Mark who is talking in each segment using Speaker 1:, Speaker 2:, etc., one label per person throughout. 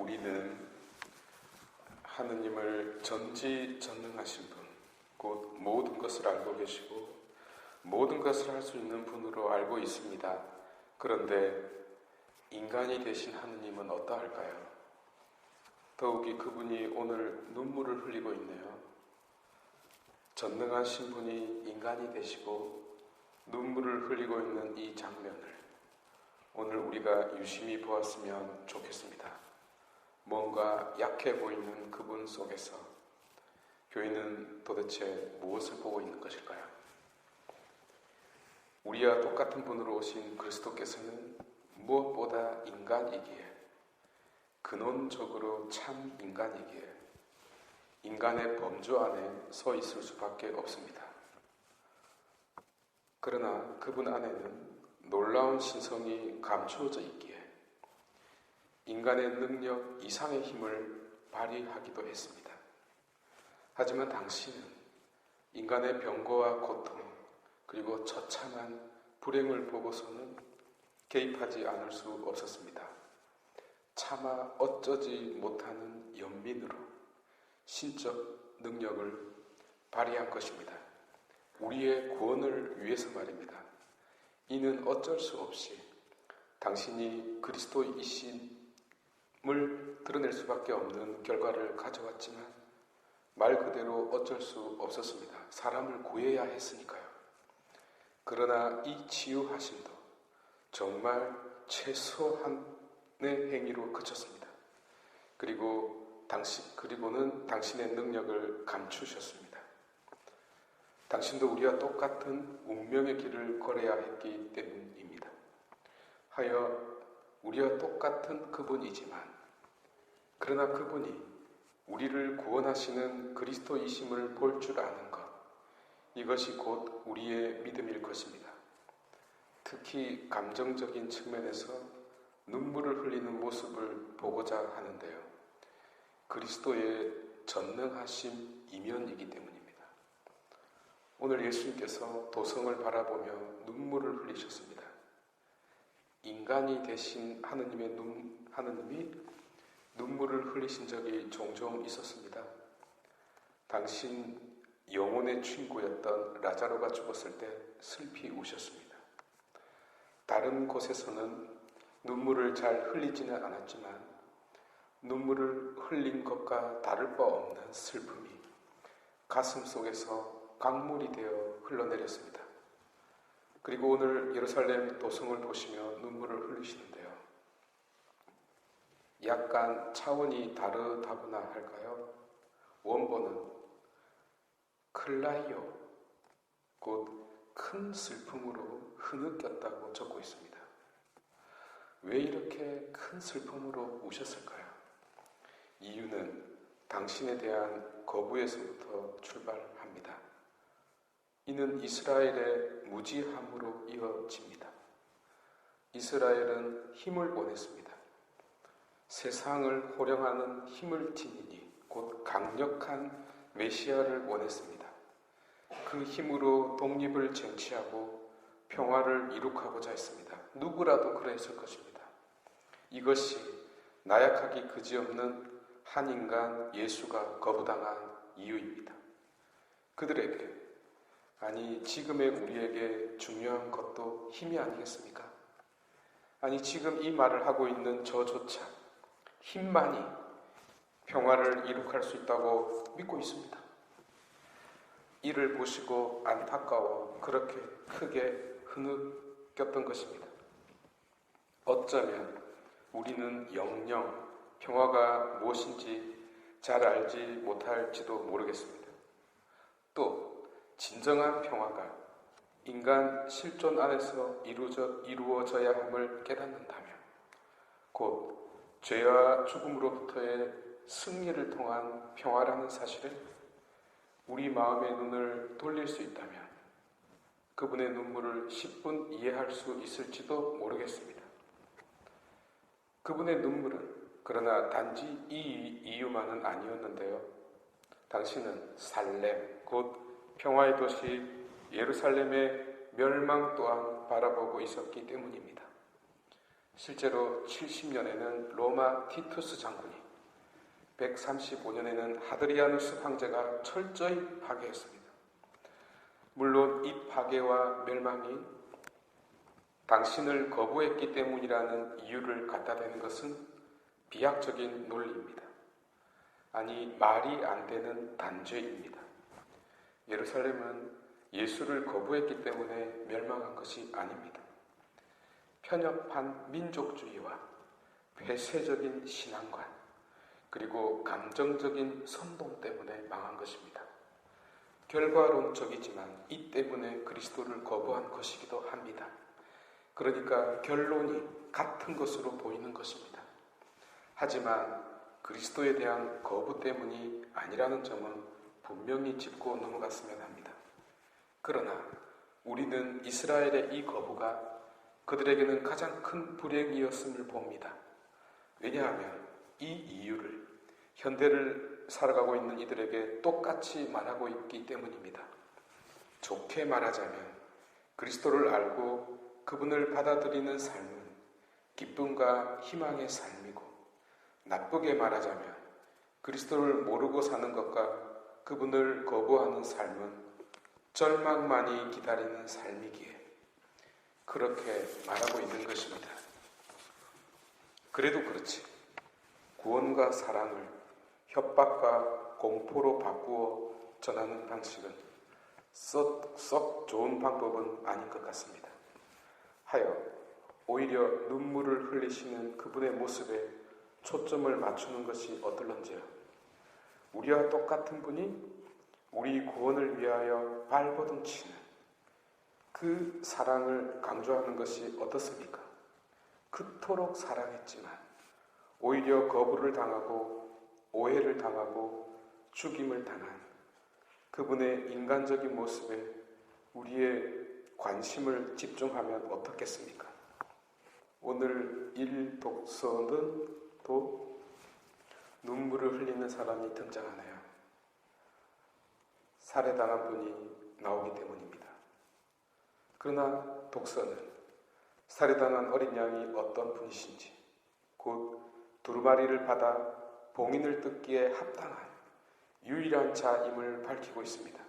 Speaker 1: 우리는 하느님을 전지전능하신 분, 곧 모든 것을 알고 계시고 모든 것을 할 수 있는 분으로 알고 있습니다. 그런데 인간이 되신 하느님은 어떠할까요? 더욱이 그분이 오늘 눈물을 흘리고 있네요. 전능하신 분이 인간이 되시고 눈물을 흘리고 있는 이 장면을 오늘 우리가 유심히 보았으면 좋겠습니다. 뭔가 약해 보이는 그분 속에서 교회는 도대체 무엇을 보고 있는 것일까요? 우리와 똑같은 분으로 오신 그리스도께서는 무엇보다 인간이기에, 근원적으로 참 인간이기에 인간의 범주 안에 서 있을 수밖에 없습니다. 그러나 그분 안에는 놀라운 신성이 감추어져 있기에 인간의 능력 이상의 힘을 발휘하기도 했습니다. 하지만 당신은 인간의 병고와 고통 그리고 처참한 불행을 보고서는 개입하지 않을 수 없었습니다. 차마 어쩌지 못하는 연민으로 신적 능력을 발휘한 것입니다. 우리의 구원을 위해서 말입니다. 이는 어쩔 수 없이 당신이 그리스도이심을 드러낼 수밖에 없는 결과를 가져왔지만 말 그대로 어쩔 수 없었습니다. 사람을 구해야 했으니까요. 그러나 이 치유하심도 정말 최소한의 행위로 그쳤습니다. 그리고는 당신의 능력을 감추셨습니다. 당신도 우리와 똑같은 운명의 길을 걸어야 했기 때문입니다. 하여 우리와 똑같은 그분이지만 그러나 그분이 우리를 구원하시는 그리스도이심을 볼 줄 아는 것, 이것이 곧 우리의 믿음일 것입니다. 특히 감정적인 측면에서 눈물을 흘리는 모습을 보고자 하는데요. 그리스도의 전능하심 이면이기 때문입니다. 오늘 예수님께서 도성을 바라보며 눈물을 흘리셨습니다. 인간이 되신 하느님이 눈물을 흘리신 적이 종종 있었습니다. 당신 영혼의 친구였던 라자로가 죽었을 때 슬피 우셨습니다. 다른 곳에서는 눈물을 잘 흘리지는 않았지만 눈물을 흘린 것과 다를 바 없는 슬픔이 가슴 속에서 강물이 되어 흘러내렸습니다. 그리고 오늘 예루살렘 도성을 보시며 눈물을 흘리시는데요. 약간 차원이 다르다고나 할까요? 원본은 클라이오, 곧 큰 슬픔으로 흐느꼈다고 적고 있습니다. 왜 이렇게 큰 슬픔으로 우셨을까요? 이유는 당신에 대한 거부에서부터 출발합니다. 이는 이스라엘의 무지함으로 이어집니다. 이스라엘은 힘을 원했습니다. 세상을 호령하는 힘을 지니니 곧 강력한 메시아를 원했습니다. 그 힘으로 독립을 쟁취하고 평화를 이룩하고자 했습니다. 누구라도 그랬을 것입니다. 이것이 나약하기 그지없는 한 인간 예수가 거부당한 이유입니다. 그들에게, 아니 지금의 우리에게 중요한 것도 힘이 아니겠습니까? 아니 지금 이 말을 하고 있는 저조차 힘만이 평화를 이룩할 수 있다고 믿고 있습니다. 이를 보시고 안타까워 그렇게 크게 흐느꼈던 것입니다. 어쩌면 우리는 영영 평화가 무엇인지 잘 알지 못할지도 모르겠습니다. 또 진정한 평화가 인간 실존 안에서 이루어져야 함을 깨닫는다면 곧 죄와 죽음으로부터의 승리를 통한 평화라는 사실을 우리 마음의 눈을 돌릴 수 있다면 그분의 눈물을 10분 이해할 수 있을지도 모르겠습니다. 그분의 눈물은 그러나 단지 이 이유만은 아니었는데요. 당신은 살렘, 곧 평화의 도시 예루살렘의 멸망 또한 바라보고 있었기 때문입니다. 실제로 70년에는 로마 티투스 장군이, 135년에는 하드리아누스 황제가 철저히 파괴했습니다. 물론 이 파괴와 멸망이 당신을 거부했기 때문이라는 이유를 갖다 대는 것은 비약적인 논리입니다. 아니, 말이 안 되는 단죄입니다. 예루살렘은 예수를 거부했기 때문에 멸망한 것이 아닙니다. 편협한 민족주의와 폐쇄적인 신앙관, 그리고 감정적인 선동 때문에 망한 것입니다. 결과론적이지만 이 때문에 그리스도를 거부한 것이기도 합니다. 그러니까 결론이 같은 것으로 보이는 것입니다. 하지만 그리스도에 대한 거부 때문이 아니라는 점은 분명히 짚고 넘어갔으면 합니다. 그러나 우리는 이스라엘의 이 거부가 그들에게는 가장 큰 불행이었음을 봅니다. 왜냐하면 이 이유를 현대를 살아가고 있는 이들에게 똑같이 말하고 있기 때문입니다. 좋게 말하자면 그리스도를 알고 그분을 받아들이는 삶은 기쁨과 희망의 삶이고, 나쁘게 말하자면 그리스도를 모르고 사는 것과 그분을 거부하는 삶은 절망만이 기다리는 삶이기에 그렇게 말하고 있는 것입니다. 그래도 그렇지, 구원과 사랑을 협박과 공포로 바꾸어 전하는 방식은 썩 좋은 방법은 아닌 것 같습니다. 하여 오히려 눈물을 흘리시는 그분의 모습에 초점을 맞추는 것이 어떨런지요. 우리와 똑같은 분이 우리 구원을 위하여 발버둥 치는 그 사랑을 강조하는 것이 어떻습니까? 그토록 사랑했지만 오히려 거부를 당하고 오해를 당하고 죽임을 당한 그분의 인간적인 모습에 우리의 관심을 집중하면 어떻겠습니까? 오늘 1독서는 또 눈물을 흘리는 사람이 등장하네요. 살해당한 분이 나오기 때문입니다. 그러나 독서는 살해당한 어린 양이 어떤 분이신지, 곧 두루마리를 받아 봉인을 뜯기에 합당한 유일한 자임을 밝히고 있습니다.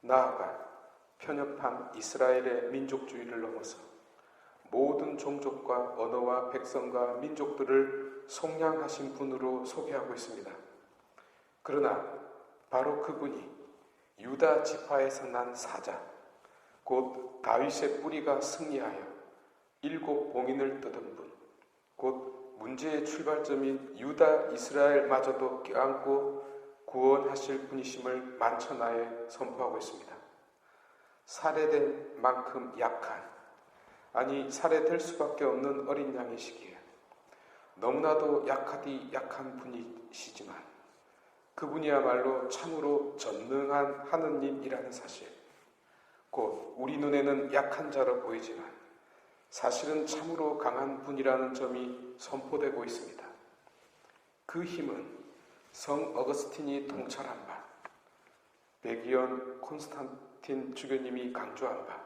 Speaker 1: 나아가 편협한 이스라엘의 민족주의를 넘어서 모든 종족과 언어와 백성과 민족들을 속량하신 분으로 소개하고 있습니다. 그러나 바로 그분이 유다 지파에서 난 사자, 곧 다윗의 뿌리가 승리하여 7 봉인을 뜯은 분, 곧 문제의 출발점인 유다 이스라엘마저도 껴안고 구원하실 분이심을 만천하에 선포하고 있습니다. 살해된 만큼 약한, 아니 살해될 수밖에 없는 어린 양이시기에 너무나도 약하디 약한 분이시지만 그분이야말로 참으로 전능한 하느님이라는 사실, 곧 우리 눈에는 약한 자로 보이지만 사실은 참으로 강한 분이라는 점이 선포되고 있습니다. 그 힘은 성 어거스틴이 통찰한 바, 베기온 콘스탄틴 주교님이 강조한 바,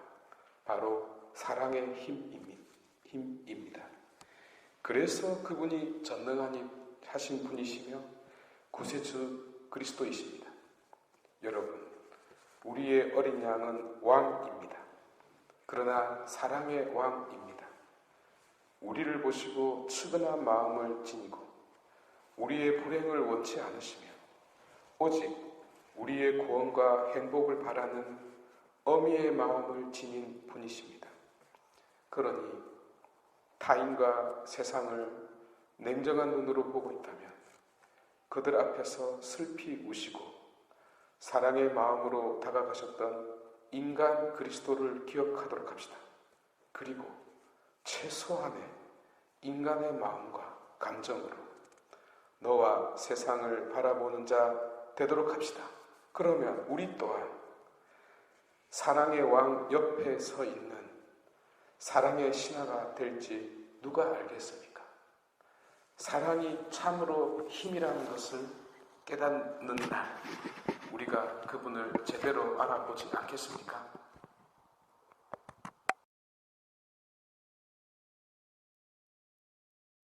Speaker 1: 바로 사랑의 힘입니다. 그래서 그분이 전능하신 분이시며 구세주 그리스도이십니다. 여러분, 우리의 어린 양은 왕입니다. 그러나 사랑의 왕입니다. 우리를 보시고 측은한 마음을 지니고 우리의 불행을 원치 않으시며 오직 우리의 구원과 행복을 바라는 어미의 마음을 지닌 분이십니다. 그러니 타인과 세상을 냉정한 눈으로 보고 있다면 그들 앞에서 슬피 우시고 사랑의 마음으로 다가가셨던 인간 그리스도를 기억하도록 합시다. 그리고 최소한의 인간의 마음과 감정으로 너와 세상을 바라보는 자 되도록 합시다. 그러면 우리 또한 사랑의 왕 옆에 서 있는 사랑의 신하가 될지 누가 알겠습니까? 사랑이 참으로 힘이라는 것을 깨닫는 날 우리가 그분을 제대로 알아보지 않겠습니까?